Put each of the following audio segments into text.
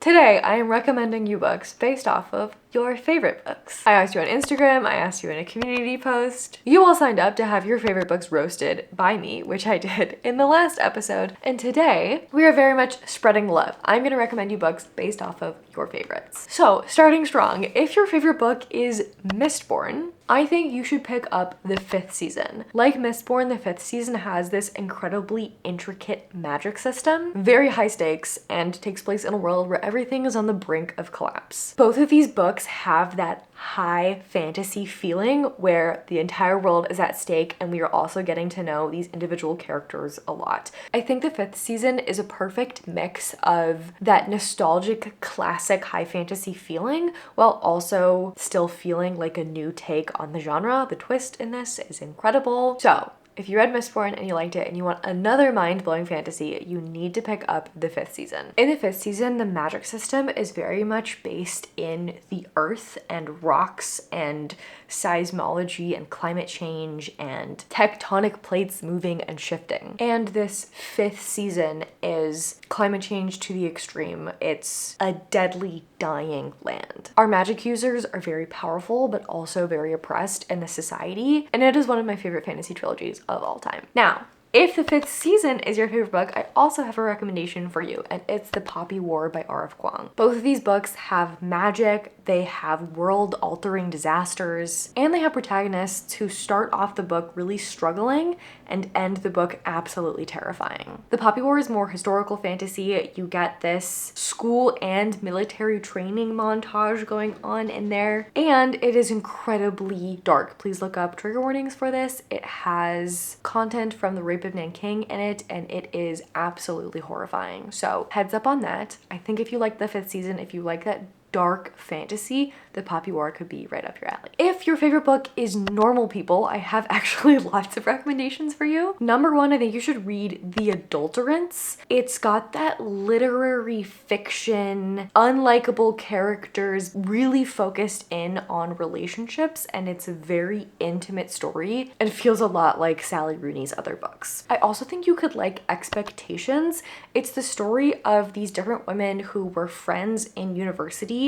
Today, I am recommending you books based off of your favorite books. I asked you on Instagram, I asked you in a community post. You all signed up to have your favorite books roasted by me, which I did in the last episode. And today, we are very much spreading love. I'm gonna recommend you books based off of your favorites. So, starting strong, if your favorite book is Mistborn, I think you should pick up the 5th season. Like Mistborn, the 5th season has this incredibly intricate magic system, very high stakes, and takes place in a world where everything is on the brink of collapse. Both of these books have that high fantasy feeling where the entire world is at stake and we are also getting to know these individual characters a lot. I think the 5th season is a perfect mix of that nostalgic classic high fantasy feeling while also still feeling like a new take on the genre. The twist in this is incredible. So if you read Mistborn and you liked it and you want another mind-blowing fantasy, you need to pick up the 5th season. In the 5th season, the magic system is very much based in the earth and rocks and seismology and climate change and tectonic plates moving and shifting. And this 5th season is climate change to the extreme. It's a deadly dying land. Our magic users are very powerful but also very oppressed in the society, and it is one of my favorite fantasy trilogies of all time. Now, if the 5th season is your favorite book, I also have a recommendation for you, and it's The Poppy War by R.F. Kuang. Both of these books have magic, they have world-altering disasters, and they have protagonists who start off the book really struggling and end the book absolutely terrifying. The Poppy War is more historical fantasy. You get this school and military training montage going on in there, and it is incredibly dark. Please look up trigger warnings for this. It has content from the Rape of Nanking in it, and it is absolutely horrifying. So heads up on that. I think if you like the 5th season, if you like that dark fantasy, The Poppy War could be right up your alley. If your favorite book is Normal People, I have actually lots of recommendations for you. Number one, I think you should read The Adulterants. It's got that literary fiction, unlikable characters, really focused in on relationships, and it's a very intimate story and feels a lot like Sally Rooney's other books. I also think you could like Expectations. It's the story of these different women who were friends in university,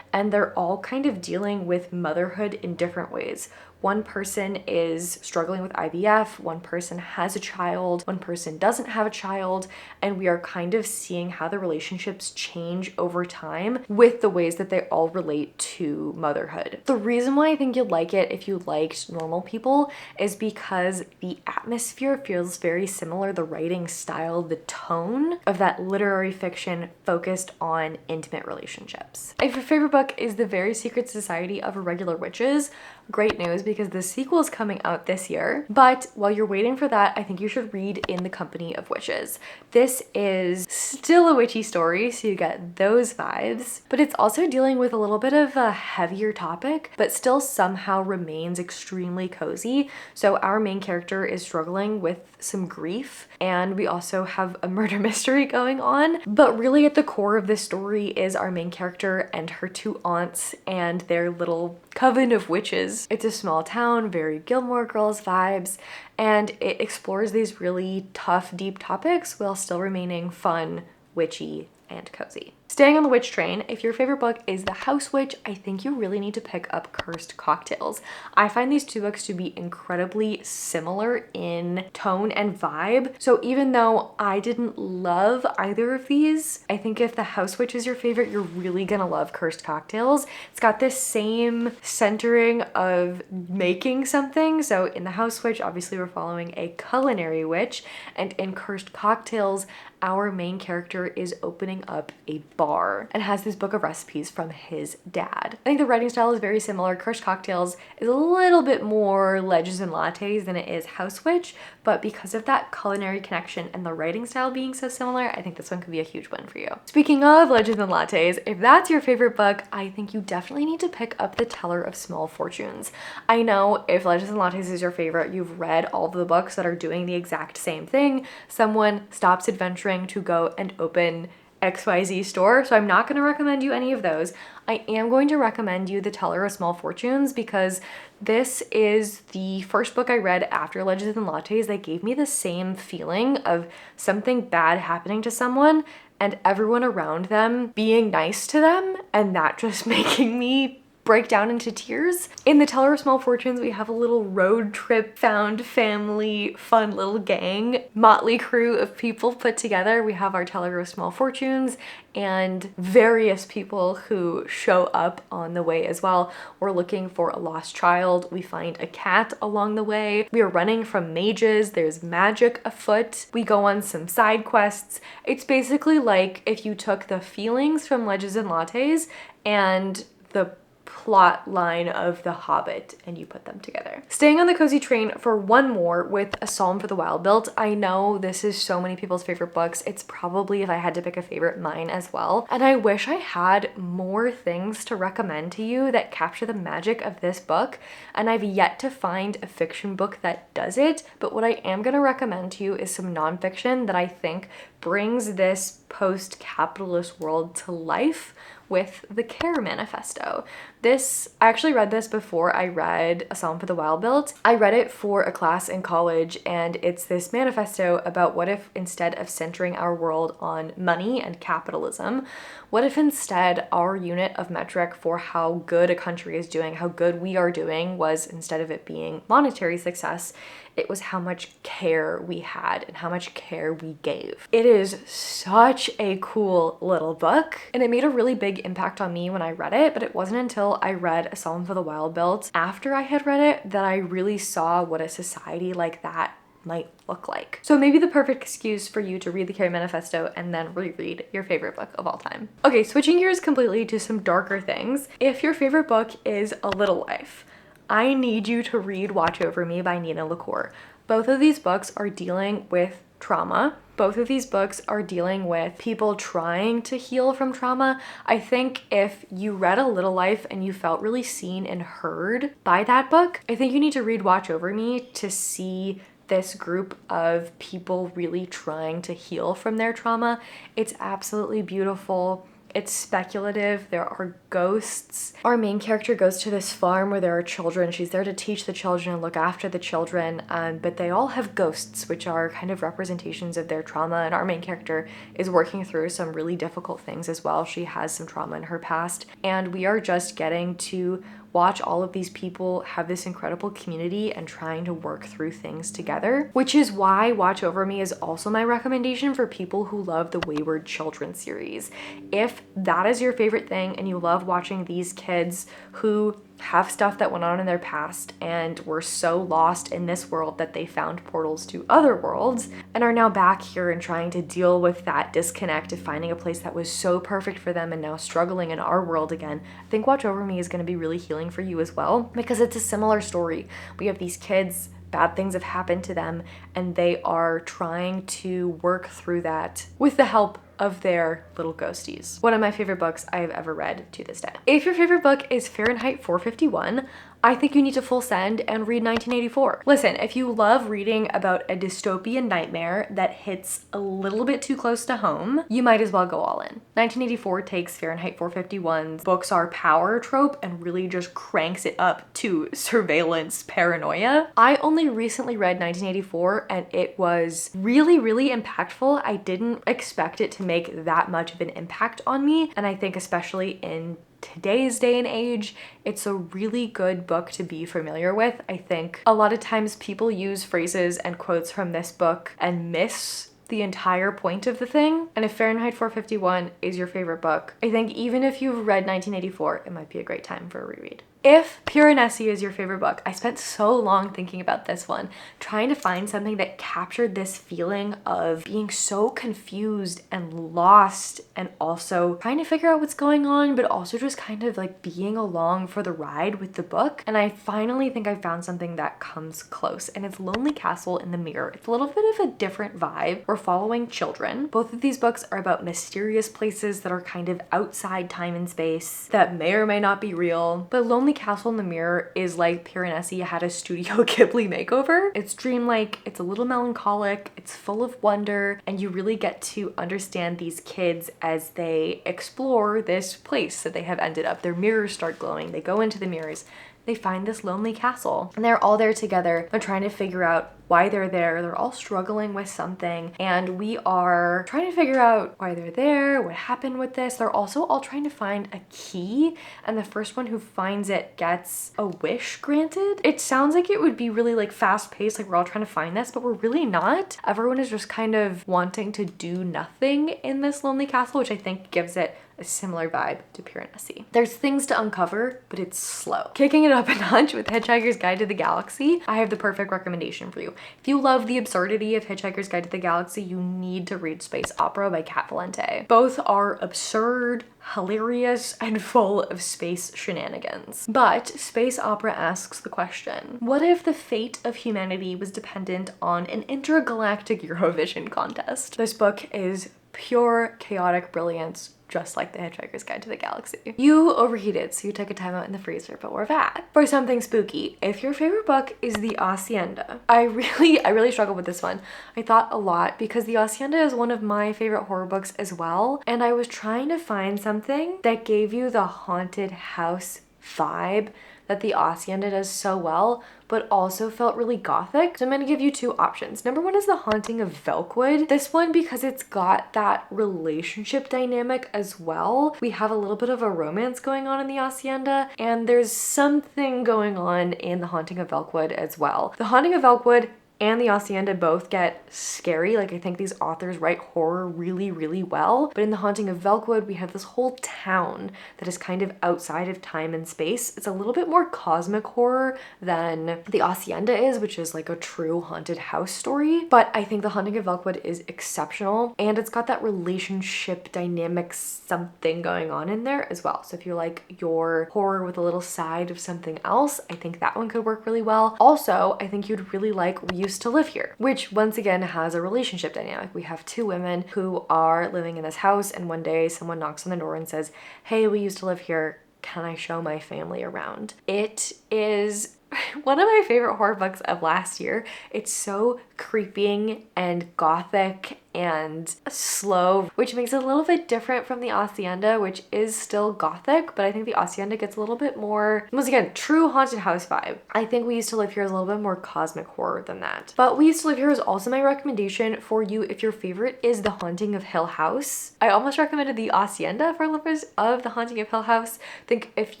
and they're all kind of dealing with motherhood in different ways. One person is struggling with IVF, one person has a child, one person doesn't have a child, and we are kind of seeing how the relationships change over time with the ways that they all relate to motherhood. The reason why I think you'd like it if you liked Normal People is because the atmosphere feels very similar, the writing style, the tone of that literary fiction focused on intimate relationships. If your favorite book is The Very Secret Society of Irregular Witches, great news because the sequel is coming out this year. But while you're waiting for that, I think you should read In the Company of Witches. This is still a witchy story, so you get those vibes, but it's also dealing with a little bit of a heavier topic, but still somehow remains extremely cozy. So our main character is struggling with some grief, and we also have a murder mystery going on. But really at the core of this story is our main character and her 2 aunts and their little coven of witches. It's a small town, very Gilmore Girls vibes, and it explores these really tough, deep topics while still remaining fun, witchy, and cozy. Staying on the witch train, if your favorite book is The House Witch, I think you really need to pick up Cursed Cocktails. I find these 2 books to be incredibly similar in tone and vibe. So even though I didn't love either of these, I think if The House Witch is your favorite, you're really gonna love Cursed Cocktails. It's got this same centering of making something. So in The House Witch, obviously we're following a culinary witch, and in Cursed Cocktails, our main character is opening up a bar and has this book of recipes from his dad. I think the writing style is very similar. Cursed Cocktails is a little bit more Legends and Lattes than it is House Witch, but because of that culinary connection and the writing style being so similar, I think this one could be a huge win for you. Speaking of Legends and Lattes, if that's your favorite book, I think you definitely need to pick up The Teller of Small Fortunes. I know if Legends and Lattes is your favorite, you've read all of the books that are doing the exact same thing. Someone stops adventuring to go and open XYZ store, so I'm not going to recommend you any of those. I am going to recommend you The Teller of Small Fortunes because this is the first book I read after Legends and Lattes that gave me the same feeling of something bad happening to someone and everyone around them being nice to them, and that just making me break down into tears. In The Teller of Small Fortunes, we have a little road trip, found family, fun little gang, motley crew of people put together. We have our Teller of Small Fortunes and various people who show up on the way as well. We're looking for a lost child. We find a cat along the way. We are running from mages. There's magic afoot. We go on some side quests. It's basically like if you took the feelings from Legends and Lattes and the plot line of The Hobbit and you put them together. Staying on the cozy train for one more with A Psalm for the Wild-Built. I know this is so many people's favorite books. It's probably, if I had to pick a favorite, mine as well. And I wish I had more things to recommend to you that capture the magic of this book. And I've yet to find a fiction book that does it. But what I am going to recommend to you is some nonfiction that I think brings this post-capitalist world to life with the Care Manifesto. I actually read this before I read A Psalm for the Wild-Built. I read it for a class in college, and it's this manifesto about what if instead of centering our world on money and capitalism, what if instead our unit of metric for how good a country is doing, how good we are doing, was instead of it being monetary success, it was how much care we had and how much care we gave. It is such a cool little book, and it made a really big impact on me when I read it, but it wasn't until I read A Psalm for the Wild-Built after I had read it that I really saw what a society like that might look like. So maybe the perfect excuse for you to read the Care Manifesto and then reread your favorite book of all time. Okay, switching gears completely to some darker things. If your favorite book is A Little Life, I need you to read Watch Over Me by Nina LaCour. Both of these books are dealing with trauma. Both of these books are dealing with people trying to heal from trauma. I think if you read A Little Life and you felt really seen and heard by that book, I think you need to read Watch Over Me to see this group of people really trying to heal from their trauma. It's absolutely beautiful. It's speculative. There are ghosts. Our main character goes to this farm where there are children. She's there to teach the children and look after the children, but they all have ghosts, which are kind of representations of their trauma, and our main character is working through some really difficult things as well. She has some trauma in her past, and we are just getting to watch all of these people have this incredible community and trying to work through things together, which is why Watch Over Me is also my recommendation for people who love the Wayward Children series. If that is your favorite thing and you love watching these kids who have stuff that went on in their past and were so lost in this world that they found portals to other worlds and are now back here and trying to deal with that disconnect of finding a place that was so perfect for them and now struggling in our world again, I think Watch Over Me is going to be really healing for you as well, because it's a similar story. We have these kids, bad things have happened to them, and they are trying to work through that with the help of their little ghosties. One of my favorite books I have ever read to this day. If your favorite book is Fahrenheit 451, I think you need to full send and read 1984. Listen, if you love reading about a dystopian nightmare that hits a little bit too close to home, you might as well go all in. 1984 takes Fahrenheit 451's books are power trope and really just cranks it up to surveillance paranoia. I only recently read 1984 and it was really, really impactful. I didn't expect it to make that much of an impact on me, and I think especially in today's day and age, it's a really good book to be familiar with. I think a lot of times people use phrases and quotes from this book and miss the entire point of the thing. And if Fahrenheit 451 is your favorite book, I think even if you've read 1984, it might be a great time for a reread. If Pure and Essie is your favorite book, I spent so long thinking about this one, trying to find something that captured this feeling of being so confused and lost and also trying to figure out what's going on, but also just kind of like being along for the ride with the book. And I finally think I found something that comes close, and it's Lonely Castle in the Mirror. It's a little bit of a different vibe. We're following children. Both of these books are about mysterious places that are kind of outside time and space that may or may not be real, but Lonely Castle in the Mirror is like Pure and Essie had a Studio Ghibli makeover. It's dreamlike, it's a little melancholic, it's full of wonder, and you really get to understand these kids as they explore this place that they have ended up. Their mirrors start glowing, they go into the mirrors, they find this lonely castle and they're all there together. They're trying to figure out why they're there. They're all struggling with something, and we are trying to figure out why they're there, what happened with this. They're also all trying to find a key, and the first one who finds it gets a wish granted. It sounds like it would be really like fast paced, like we're all trying to find this, but we're really not. Everyone is just kind of wanting to do nothing in this lonely castle, which I think gives it a similar vibe to Pure Nessie. There's things to uncover, but it's slow. Kicking it up a notch with Hitchhiker's Guide to the Galaxy, I have the perfect recommendation for you. If you love the absurdity of Hitchhiker's Guide to the Galaxy, you need to read Space Opera by Kat Valente. Both are absurd, hilarious, and full of space shenanigans. But Space Opera asks the question, what if the fate of humanity was dependent on an intergalactic Eurovision contest? This book is pure chaotic brilliance, just like the Hitchhiker's Guide to the Galaxy. You overheated, so you took a time out in the freezer, but we're back. For something spooky, if your favorite book is The Hacienda, I really struggled with this one. I thought a lot because The Hacienda is one of my favorite horror books as well, and I was trying to find something that gave you the haunted house vibe that The Hacienda does so well, but also felt really gothic. So I'm gonna give you two options. Number one is The Haunting of Velkwood. This one, because it's got that relationship dynamic as well. We have a little bit of a romance going on in The Hacienda, and there's something going on in The Haunting of Velkwood as well. The Haunting of Velkwood and The Hacienda both get scary. Like, I think these authors write horror really, really well. But in The Haunting of Velkwood, we have this whole town that is kind of outside of time and space. It's a little bit more cosmic horror than The Hacienda is, which is like a true haunted house story. But I think The Haunting of Velkwood is exceptional, and it's got that relationship dynamic something going on in there as well. So if you like your horror with a little side of something else, I think that one could work really well. Also, I think you'd really like We Used to Live Here, which once again has a relationship dynamic. We have two women who are living in this house, and one day someone knocks on the door and says, hey, we used to live here. Can I show my family around? It is one of my favorite horror books of last year. It's so creeping and gothic and slow, which makes it a little bit different from The Hacienda, which is still gothic, but I think The Hacienda gets a little bit more, once again, true haunted house vibe. I think We Used to Live Here is a little bit more cosmic horror than that. But We Used to Live Here is also my recommendation for you if your favorite is The Haunting of Hill House. I almost recommended The Hacienda for lovers of The Haunting of Hill House. I think if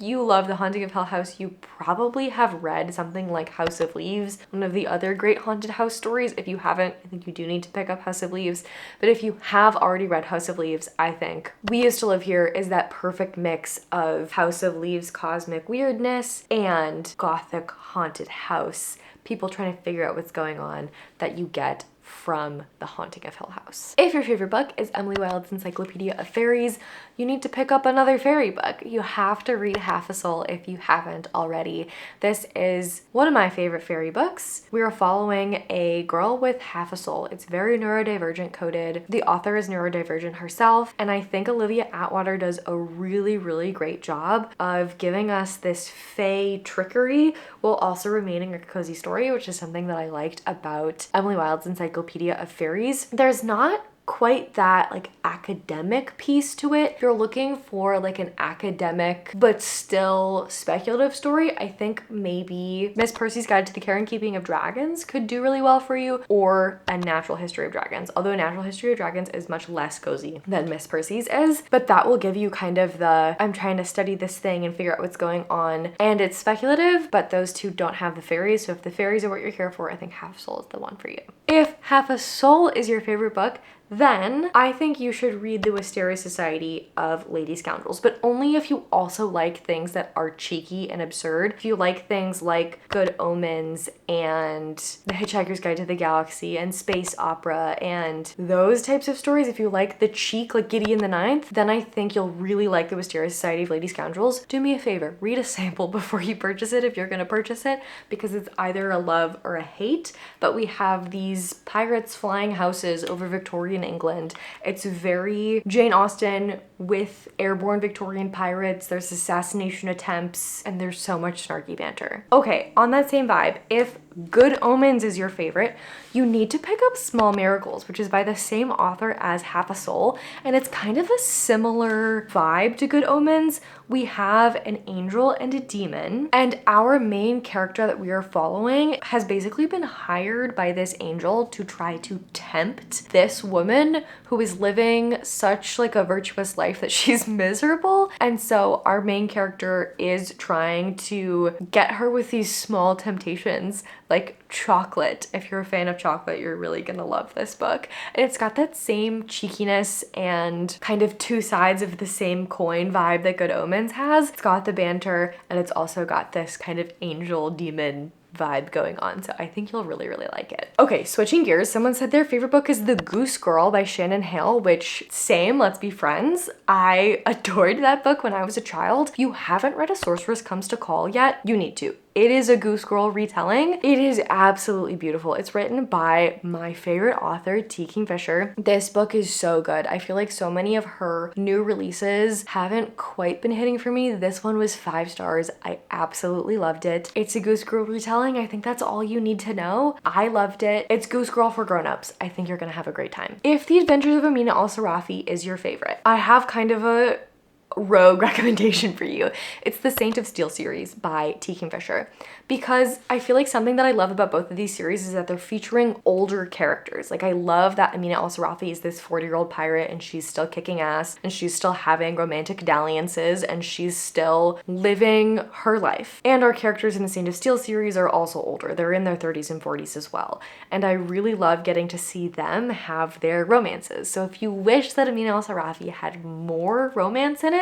you love The Haunting of Hill House, you probably have read something like House of Leaves, one of the other great haunted house stories. If you haven't, I think you do need to pick up House of Leaves. But if you have already read House of Leaves, I think We Used to Live Here is that perfect mix of House of Leaves cosmic weirdness and gothic haunted house, people trying to figure out what's going on, that you get from The Haunting of Hill House. If your favorite book is Emily Wilde's Encyclopedia of Fairies, you need to pick up another fairy book. You have to read Half a Soul if you haven't already. This is one of my favorite fairy books. We are following a girl with half a soul. It's very neurodivergent coded. The author is neurodivergent herself, and I think Olivia Atwater does a really, really great job of giving us this fae trickery while also remaining a cozy story, which is something that I liked about Emily Wilde's Encyclopedia of Fairies. There's not quite that like academic piece to it. If you're looking for like an academic but still speculative story, I think maybe Miss Percy's Guide to the Care and Keeping of Dragons could do really well for you, or A Natural History of Dragons. Although A Natural History of Dragons is much less cozy than Miss Percy's is, but that will give you kind of the, I'm trying to study this thing and figure out what's going on, and it's speculative, but those two don't have the fairies. So if the fairies are what you're here for, I think Half a Soul is the one for you. If Half a Soul is your favorite book, then I think you should read The Wisteria Society of Lady Scoundrels, but only if you also like things that are cheeky and absurd. If you like things like Good Omens and The Hitchhiker's Guide to the Galaxy and space opera and those types of stories, if you like the cheek like Gideon the Ninth, then I think you'll really like The Wisteria Society of Lady Scoundrels. Do me a favor, read a sample before you purchase it if you're gonna purchase it, because it's either a love or a hate. But we have these pirates flying houses over Victorian England. It's very Jane Austen with airborne Victorian pirates, there's assassination attempts, and there's so much snarky banter. Okay, on that same vibe, if Good Omens is your favorite, you need to pick up Small Miracles, which is by the same author as Half a Soul, and it's kind of a similar vibe to Good Omens. We have an angel and a demon, and our main character that we are following has basically been hired by this angel to try to tempt this woman who is living such like a virtuous life that she's miserable. And so our main character is trying to get her with these small temptations like chocolate. If you're a fan of chocolate, you're really gonna love this book. And it's got that same cheekiness and kind of two sides of the same coin vibe that Good Omens has. It's got the banter, and it's also got this kind of angel demon vibe going on. So I think you'll really, really like it. Okay, switching gears, someone said their favorite book is The Goose Girl by Shannon Hale, which same, let's be friends. I adored that book when I was a child. If you haven't read A Sorceress Comes to Call yet, you need to. It is a Goose Girl retelling. It is absolutely beautiful. It's written by my favorite author, T. Kingfisher. This book is so good. I feel like so many of her new releases haven't quite been hitting for me. This one was 5 stars. I absolutely loved it. It's a Goose Girl retelling. I think that's all you need to know. I loved it. It's Goose Girl for grown-ups. I think you're gonna have a great time. If The Adventures of Amina al-Sarafi is your favorite, I have kind of a rogue recommendation for you. It's the Saint of Steel series by T. Kingfisher, because I feel like something that I love about both of these series is that they're featuring older characters. Like I love that Amina al-Sarafi is this 40-year-old pirate, and she's still kicking ass, and she's still having romantic dalliances, and she's still living her life. And our characters in the Saint of Steel series are also older. They're in their 30s and 40s as well. And I really love getting to see them have their romances. So if you wish that Amina al-Sarafi had more romance in it,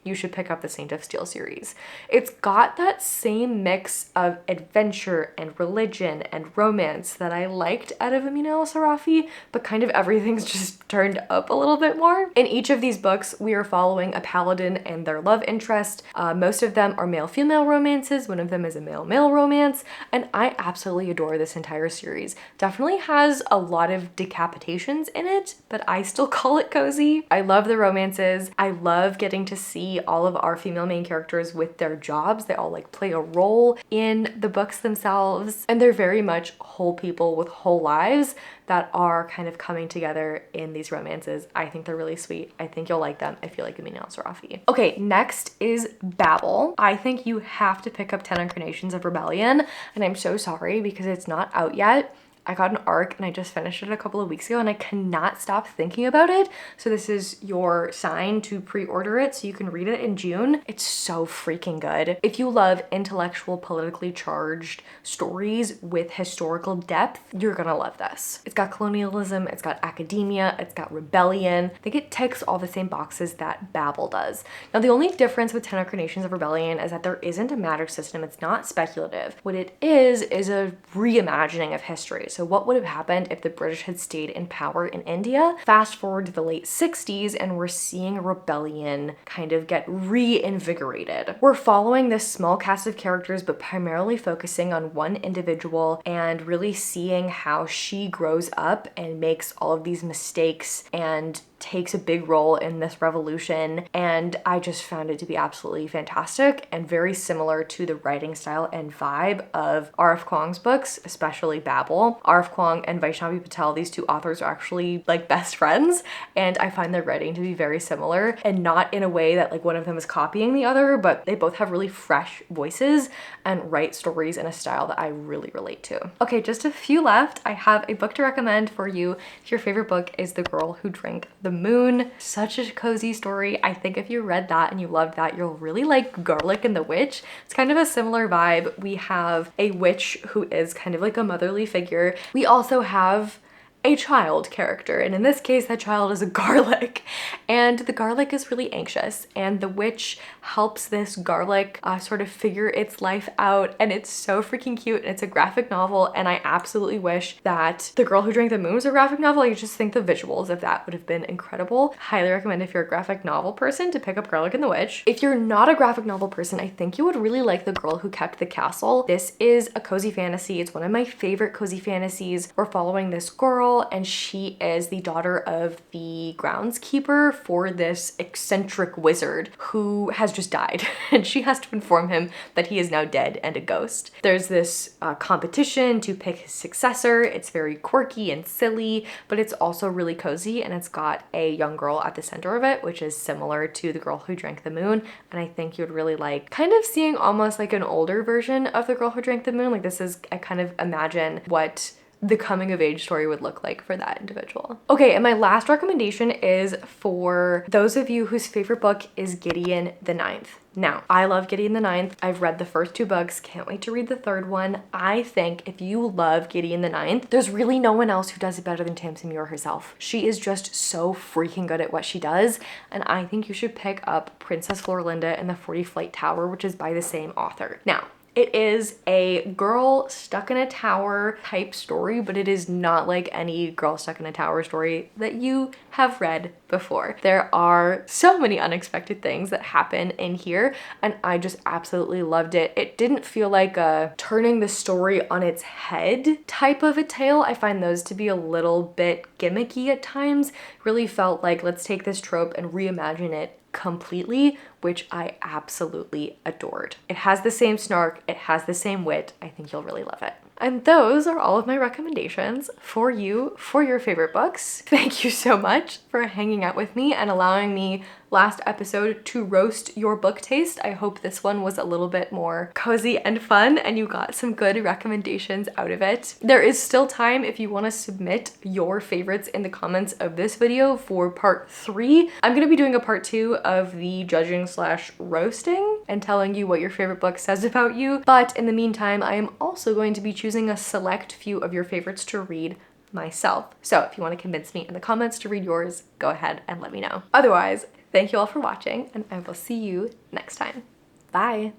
you should pick up the Saint of Steel series. It's got that same mix of adventure and religion and romance that I liked out of Amina al-Sarafi, but kind of everything's just turned up a little bit more. In each of these books, we are following a paladin and their love interest. Most of them are male-female romances. One of them is a male-male romance, and I absolutely adore this entire series. Definitely has a lot of decapitations in it, but I still call it cozy. I love the romances. I love getting to see all of our female main characters with their jobs. They all like play a role in the books themselves, and they're very much whole people with whole lives that are kind of coming together in these romances. I think they're really sweet. I think you'll like them if you like Amina al-Sarafi. Okay, next is Babel. I think you have to pick up 10 Incarnations of Rebellion, and I'm so sorry because it's not out yet. I got an ARC and I just finished it a couple of weeks ago, and I cannot stop thinking about it. So this is your sign to pre-order it so you can read it in June. It's so freaking good. If you love intellectual, politically charged stories with historical depth, you're gonna love this. It's got colonialism, it's got academia, it's got rebellion. I think it ticks all the same boxes that Babel does. Now, the only difference with 10 Incarnations of Rebellion is that there isn't a magic system. It's not speculative. What it is a reimagining of history. So what would have happened if the British had stayed in power in India? Fast forward to the late 60s, and we're seeing a rebellion kind of get reinvigorated. We're following this small cast of characters, but primarily focusing on one individual and really seeing how she grows up and makes all of these mistakes and takes a big role in this revolution. And I just found it to be absolutely fantastic and very similar to the writing style and vibe of R.F. Kuang's books, especially Babel. R.F. Kuang and Vaishnavi Patel, these two authors, are actually like best friends, and I find their writing to be very similar, and not in a way that like one of them is copying the other, but they both have really fresh voices and write stories in a style that I really relate to. Okay, just a few left. I have a book to recommend for you if your favorite book is The Girl Who Drank the Moon. Such a cozy story. I think if you read that and you loved that, you'll really like Garlic and the Witch. It's kind of a similar vibe. We have a witch who is kind of like a motherly figure. We also have a child character, and in this case that child is a garlic, and the garlic is really anxious, and the witch helps this garlic sort of figure its life out, and it's so freaking cute, and it's a graphic novel, and I absolutely wish that The Girl Who Drank the Moon was a graphic novel. I just think the visuals of that would have been incredible. Highly recommend if you're a graphic novel person to pick up Garlic and the Witch. If you're not a graphic novel person, I think you would really like The Girl Who Kept the Castle. This is a cozy fantasy. It's one of my favorite cozy fantasies. We're following this girl girl, and she is the daughter of the groundskeeper for this eccentric wizard who has just died, and she has to inform him that he is now dead and a ghost. There's this competition to pick his successor. It's very quirky and silly, but it's also really cozy, and it's got a young girl at the center of it, which is similar to The Girl Who Drank the Moon, and I think you would really like kind of seeing almost like an older version of The Girl Who Drank the Moon. Like, this is, I kind of imagine what the coming of age story would look like for that individual. Okay, and my last recommendation is for those of you whose favorite book is Gideon the Ninth. Now, I love Gideon the Ninth. I've read the first 2 books, can't wait to read the 3rd one. I think if you love Gideon the Ninth, there's really no one else who does it better than Tamsin Muir herself. She is just so freaking good at what she does, and I think you should pick up Princess Florinda and the 40 Flight Tower, which is by the same author. Now, it is a girl stuck in a tower type story, but it is not like any girl stuck in a tower story that you have read before. There are so many unexpected things that happen in here, and I just absolutely loved it. It didn't feel like a turning the story on its head type of a tale. I find those to be a little bit gimmicky at times. Really felt like, let's take this trope and reimagine it completely, which I absolutely adored. It has the same snark, it has the same wit. I think you'll really love it. And those are all of my recommendations for you for your favorite books. Thank you so much for hanging out with me and allowing me last episode to roast your book taste. I hope this one was a little bit more cozy and fun and you got some good recommendations out of it. There is still time if you want to submit your favorites in the comments of this video for part 3. I'm going to be doing a part 2 of the judging / roasting and telling you what your favorite book says about you. But in the meantime, I am also going to be choosing a select few of your favorites to read myself. So if you want to convince me in the comments to read yours, go ahead and let me know. Otherwise, thank you all for watching, and I will see you next time. Bye.